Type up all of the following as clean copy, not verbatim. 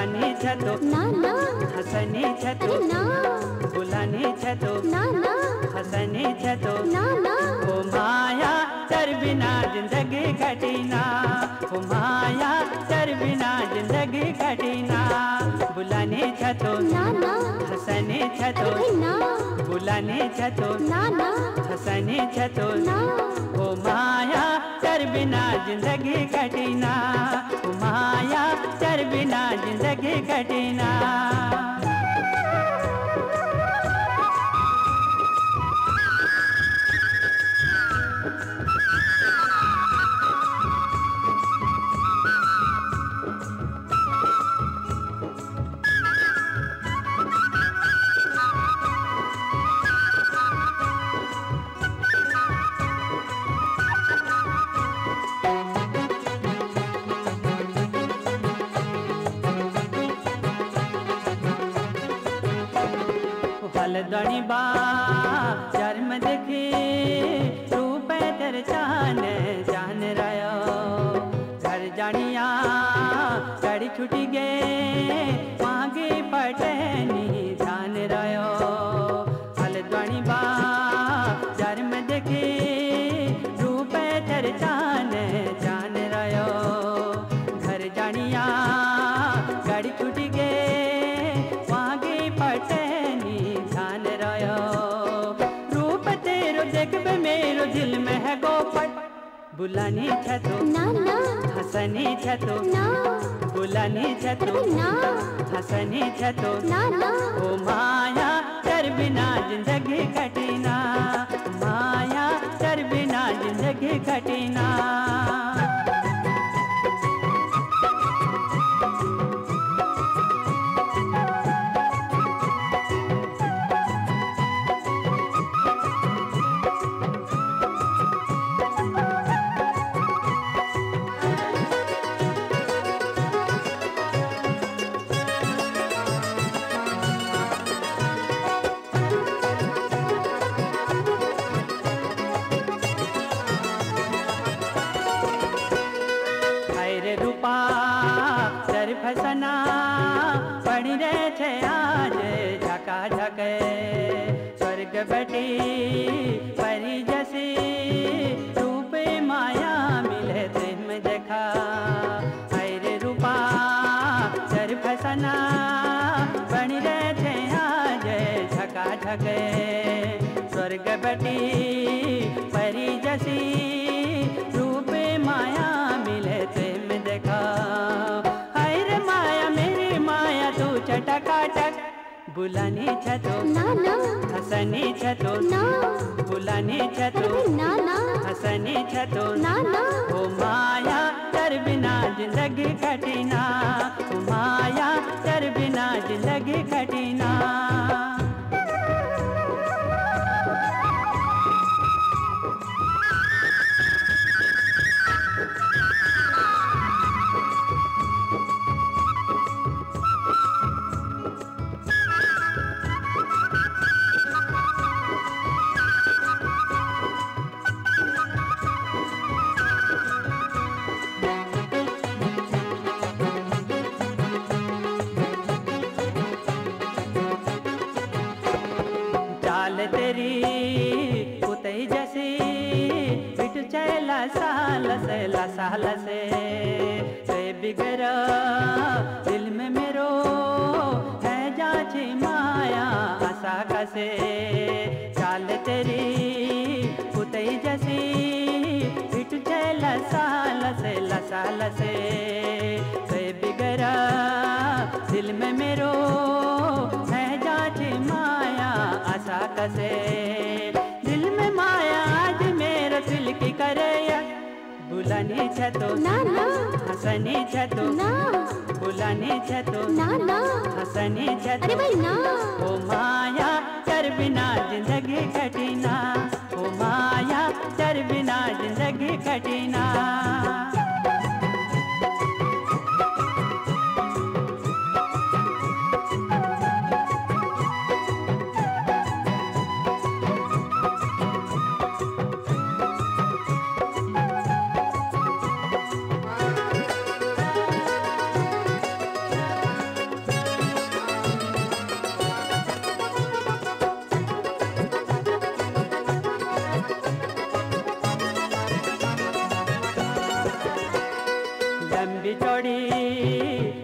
बुलानी छतो ना ना हसनी छतो अरे ना बुलानी छतो ना ना हसनी छतो ना ना ओ माया तेरे बिना जिंदगी कटीना ओ माया तेरे बिना जिंदगी कटीना बुलानी छतो ना ना हसनी छतो अरे ना बुलानी छतो ना ना हसनी छतो ना ओ माया तेरे बिना जिंदगी कटीना ओ माया तेरे बिना जिंदगी कटीना। हलदणी बा जन्म देखी रूप तेरे जान जान रयो घर जानिया गाड़ी छुटी गे मांगे पटनी जान रयो हलदणी बा जन्म देखी रूप तेरे जान जान रयो घर जानिया गाड़ी छुटी गे मांगे पटनी जान रयो रूप तेरो देखबे मेरो दिल में है गोपट बुलानी छतो ना ना हसनी छतो ना बुलानी छतो अरे ना हसनी छतो ना ना ओ माया तेरे बिना जिंदगी कटीना माया तेरे बिना जिंदगी कटीना। रूपा सर फसना पड़ी रे छे आज झका झके स्वर्ग बटी परी जैसी रूप माया मिले तुम देखा हरे रूपा सर फसना पड़ी रे छे आज झका झके स्वर्ग बटी परी जैसी रूप माया मिले तुम देखा हाय रे माया मेरी माया तू चटकाटक बुलानी छतो ना ना हसनी छतो ना बुलानी छतो अरे ना ना हसनी छतो ना ना ओ माया तेरे बिना जिंदगी कटीना ओ माया तेरे बिना जिंदगी कटीना। चाल तेरी उतई जैसी बिट चैला साल से ते बिगर दिल में मेरो है जाची माया आशा कसे चाल तेरी उतई जैसी बिट चैला साल से ते बिगर दिल में मेरो है जाची माया आशा कसे दिल में माया आज मेरा दिल की करे बुलानी छतो ना ना हसनी छतो ना बुलानी छतो ना ना हसनी अरे छतो भाई ना ओ माया तेरे बिना जिंदगी कटीना ओ माया तेरे बिना जिंदगी कटीना।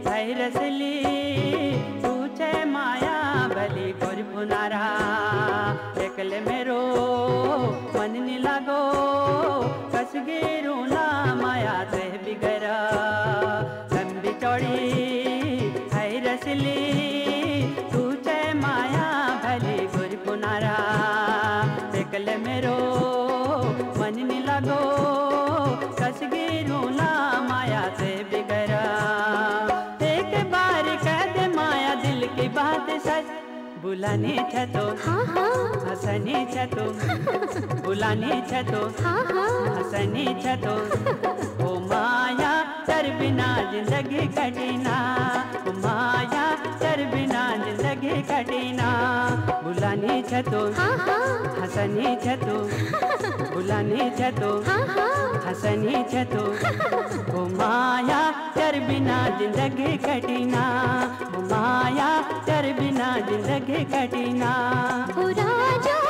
है रसली तू छे माया भली कोर पुनारा एकले मेरो मन नी लागो कसगे रोना माया ते बिगरा लंबी चौड़ी है रसली तू छे माया भली कोर पुनारा एकले मेरो मन नी लागो कसगे रोना माया से बिगड़ा एक बार कह दे माया दिल की बात सच बुलानी छ तो हंसनी छ तो बुलानी छ तो हंसनी छ तो ओ माया तेरे बिना जिंदगी कटीना ओ माया तेरे बिना जिंदगी कटीना बुलानी छ तो हंसनी छ तो बुलानी छ तो हंसनी छ तो ओ माया तेरे बिना जिंदगी कटीना ओ माया तेरे बिना जिंदगी कटीना ओ राजा